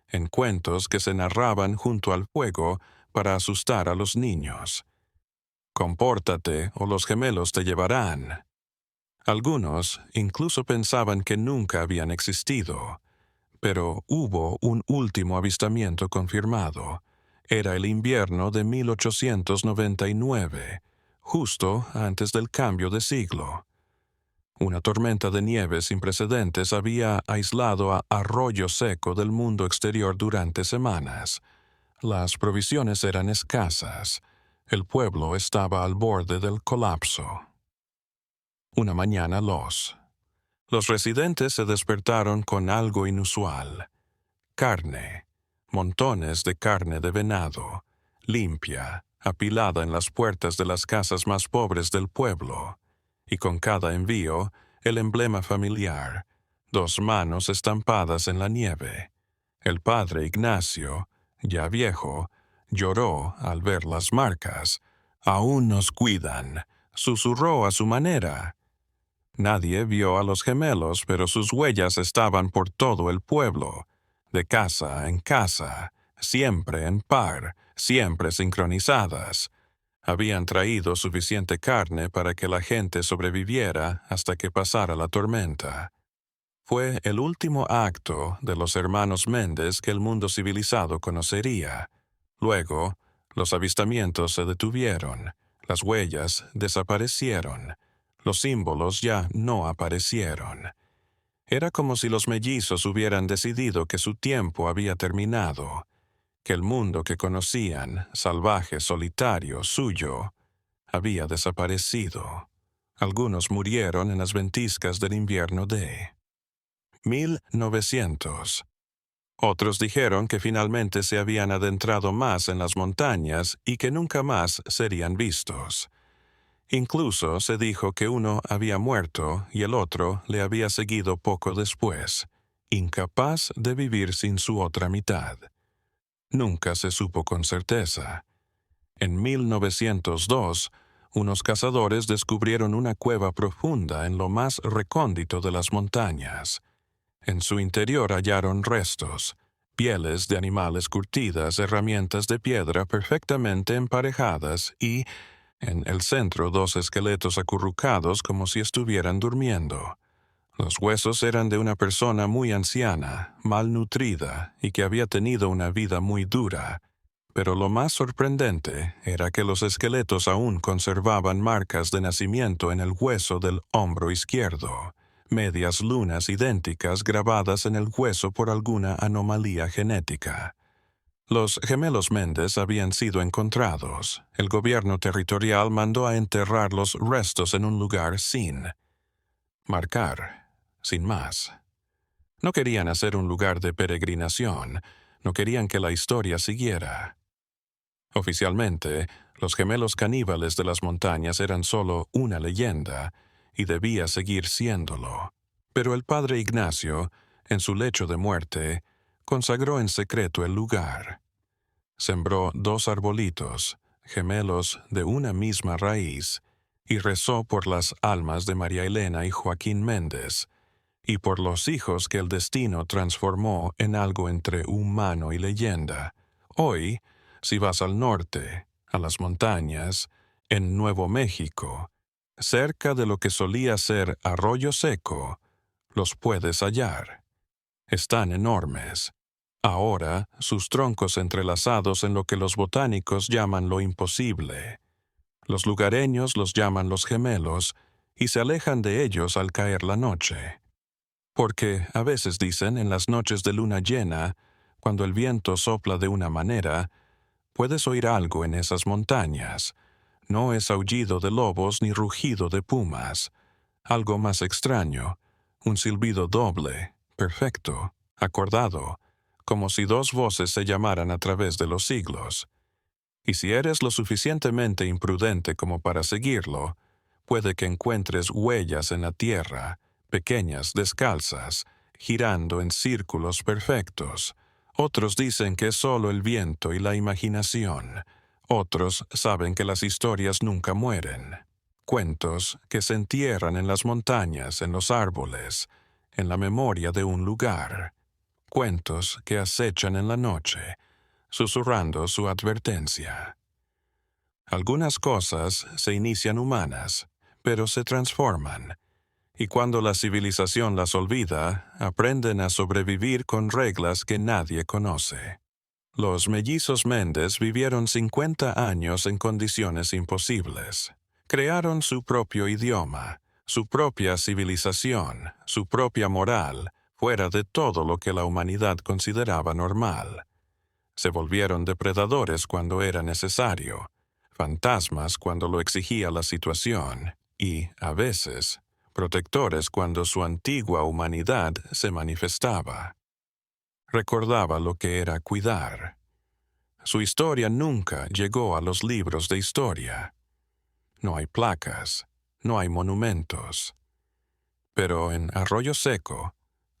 [SPEAKER 1] en cuentos que se narraban junto al fuego para asustar a los niños. Compórtate o los gemelos te llevarán. Algunos incluso pensaban que nunca habían existido, pero hubo un último avistamiento confirmado. Era el invierno de 1899, justo antes del cambio de siglo. Una tormenta de nieve sin precedentes había aislado a Arroyo Seco del mundo exterior durante semanas. Las provisiones eran escasas. El pueblo estaba al borde del colapso. Una mañana los residentes se despertaron con algo inusual. Carne, montones de carne de venado, limpia, apilada en las puertas de las casas más pobres del pueblo, y con cada envío, el emblema familiar, 2 manos estampadas en la nieve. El padre Ignacio, ya viejo, lloró al ver las marcas. «Aún nos cuidan», susurró a su manera. Nadie vio a los gemelos, pero sus huellas estaban por todo el pueblo, de casa en casa, siempre en par, siempre sincronizadas. Habían traído suficiente carne para que la gente sobreviviera hasta que pasara la tormenta. Fue el último acto de los hermanos Méndez que el mundo civilizado conocería. Luego, los avistamientos se detuvieron, las huellas desaparecieron, los símbolos ya no aparecieron. Era como si los mellizos hubieran decidido que su tiempo había terminado, que el mundo que conocían, salvaje, solitario, suyo, había desaparecido. Algunos murieron en las ventiscas del invierno de 1900. Otros dijeron que finalmente se habían adentrado más en las montañas y que nunca más serían vistos. Incluso se dijo que uno había muerto y el otro le había seguido poco después, incapaz de vivir sin su otra mitad. Nunca se supo con certeza. En 1902, unos cazadores descubrieron una cueva profunda en lo más recóndito de las montañas. En su interior hallaron restos, pieles de animales curtidas, herramientas de piedra perfectamente emparejadas y, en el centro, 2 esqueletos acurrucados como si estuvieran durmiendo. Los huesos eran de una persona muy anciana, malnutrida y que había tenido una vida muy dura. Pero lo más sorprendente era que los esqueletos aún conservaban marcas de nacimiento en el hueso del hombro izquierdo, medias lunas idénticas grabadas en el hueso por alguna anomalía genética. Los gemelos Méndez habían sido encontrados. El gobierno territorial mandó a enterrar los restos en un lugar sin marcar, sin más. No querían hacer un lugar de peregrinación, no querían que la historia siguiera. Oficialmente, los gemelos caníbales de las montañas eran solo una leyenda, y debía seguir siéndolo. Pero el padre Ignacio, en su lecho de muerte, consagró en secreto el lugar. Sembró 2 arbolitos, gemelos de una misma raíz, y rezó por las almas de María Elena y Joaquín Méndez, y por los hijos que el destino transformó en algo entre humano y leyenda. Hoy, si vas al norte, a las montañas, en Nuevo México, cerca de lo que solía ser Arroyo Seco, los puedes hallar. Están enormes. Ahora, sus troncos entrelazados en lo que los botánicos llaman lo imposible. Los lugareños los llaman los gemelos y se alejan de ellos al caer la noche. Porque, a veces dicen, en las noches de luna llena, cuando el viento sopla de una manera, puedes oír algo en esas montañas. No es aullido de lobos ni rugido de pumas. Algo más extraño, un silbido doble, perfecto, acordado, como si 2 voces se llamaran a través de los siglos. Y si eres lo suficientemente imprudente como para seguirlo, puede que encuentres huellas en la tierra, pequeñas, descalzas, girando en círculos perfectos. Otros dicen que es solo el viento y la imaginación. Otros saben que las historias nunca mueren. Cuentos que se entierran en las montañas, en los árboles, en la memoria de un lugar. Cuentos que acechan en la noche, susurrando su advertencia. Algunas cosas se inician humanas, pero se transforman, y cuando la civilización las olvida, aprenden a sobrevivir con reglas que nadie conoce. Los mellizos Méndez vivieron 50 años en condiciones imposibles. Crearon su propio idioma, su propia civilización, su propia moral, fuera de todo lo que la humanidad consideraba normal. Se volvieron depredadores cuando era necesario, fantasmas cuando lo exigía la situación, y, a veces, protectores cuando su antigua humanidad se manifestaba. Recordaba lo que era cuidar. Su historia nunca llegó a los libros de historia. No hay placas, no hay monumentos. Pero en Arroyo Seco,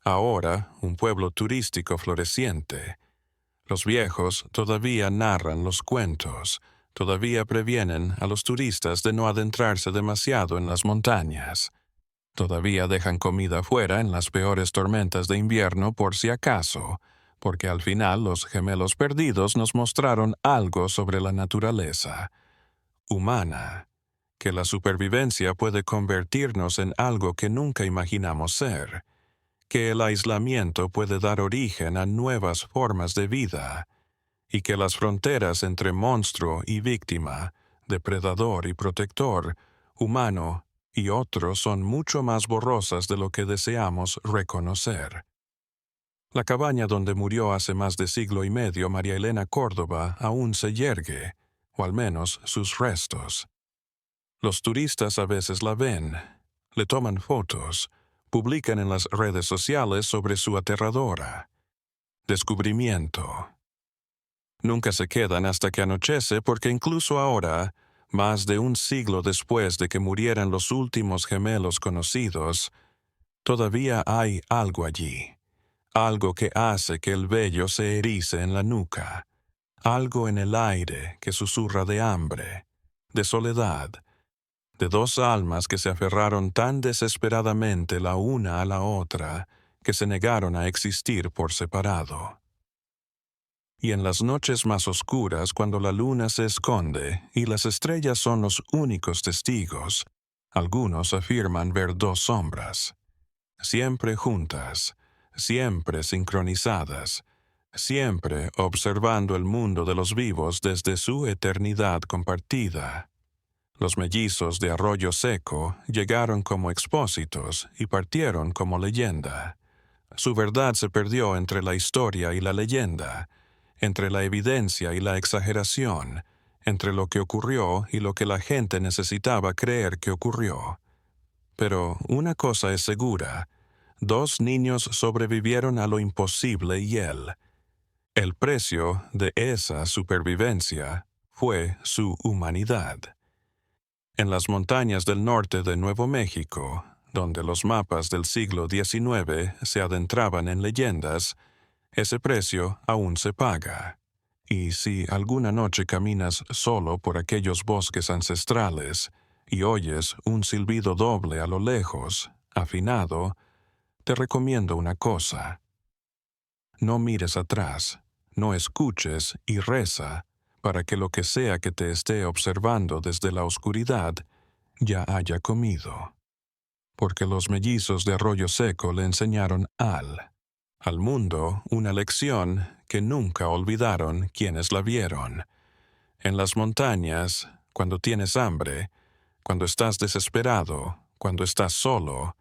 [SPEAKER 1] ahora un pueblo turístico floreciente, los viejos todavía narran los cuentos, todavía previenen a los turistas de no adentrarse demasiado en las montañas. Todavía dejan comida fuera en las peores tormentas de invierno por si acaso, porque al final los gemelos perdidos nos mostraron algo sobre la naturaleza humana, que la supervivencia puede convertirnos en algo que nunca imaginamos ser, que el aislamiento puede dar origen a nuevas formas de vida, y que las fronteras entre monstruo y víctima, depredador y protector, humano y otro son mucho más borrosas de lo que deseamos reconocer. La cabaña donde murió hace más de siglo y medio María Elena Córdoba aún se yergue, o al menos sus restos. Los turistas a veces la ven, le toman fotos, publican en las redes sociales sobre su aterradora descubrimiento. Nunca se quedan hasta que anochece porque incluso ahora, más de un siglo después de que murieran los últimos gemelos conocidos, todavía hay algo allí, algo que hace que el vello se erice en la nuca, algo en el aire que susurra de hambre, de soledad, de dos almas que se aferraron tan desesperadamente la una a la otra que se negaron a existir por separado. Y en las noches más oscuras, cuando la luna se esconde y las estrellas son los únicos testigos, algunos afirman ver dos sombras, siempre juntas, siempre sincronizadas, siempre observando el mundo de los vivos desde su eternidad compartida. Los mellizos de Arroyo Seco llegaron como expósitos y partieron como leyenda. Su verdad se perdió entre la historia y la leyenda, entre la evidencia y la exageración, entre lo que ocurrió y lo que la gente necesitaba creer que ocurrió. Pero una cosa es segura, dos niños sobrevivieron a lo imposible y el precio de esa supervivencia fue su humanidad. En las montañas del norte de Nuevo México, donde los mapas del siglo XIX se adentraban en leyendas, ese precio aún se paga. Y si alguna noche caminas solo por aquellos bosques ancestrales y oyes un silbido doble a lo lejos, afinado, te recomiendo una cosa. No mires atrás, no escuches y reza para que lo que sea que te esté observando desde la oscuridad ya haya comido. Porque los mellizos de Arroyo Seco le enseñaron al mundo una lección que nunca olvidaron quienes la vieron. En las montañas, cuando tienes hambre, cuando estás desesperado, cuando estás solo,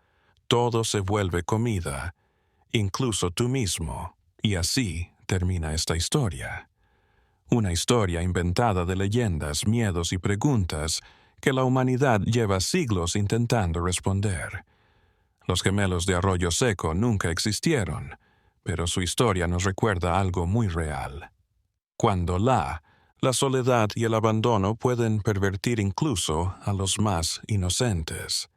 [SPEAKER 1] todo se vuelve comida, incluso tú mismo. Y así termina esta historia. Una historia inventada de leyendas, miedos y preguntas que la humanidad lleva siglos intentando responder. Los gemelos de Arroyo Seco nunca existieron, pero su historia nos recuerda algo muy real. Cuando la soledad y el abandono pueden pervertir incluso a los más inocentes.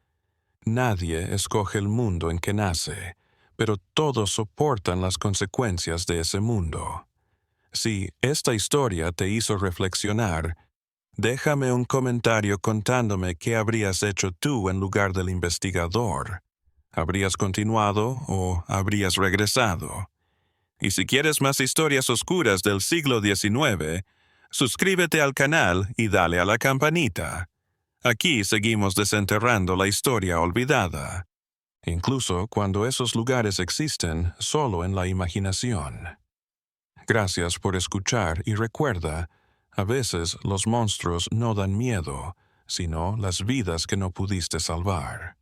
[SPEAKER 1] Nadie escoge el mundo en que nace, pero todos soportan las consecuencias de ese mundo. Si esta historia te hizo reflexionar, déjame un comentario contándome qué habrías hecho tú en lugar del investigador. ¿Habrías continuado o habrías regresado? Y si quieres más historias oscuras del siglo XIX, suscríbete al canal y dale a la campanita. Aquí seguimos desenterrando la historia olvidada, incluso cuando esos lugares existen solo en la imaginación. Gracias por escuchar y recuerda, a veces los monstruos no dan miedo, sino las vidas que no pudiste salvar.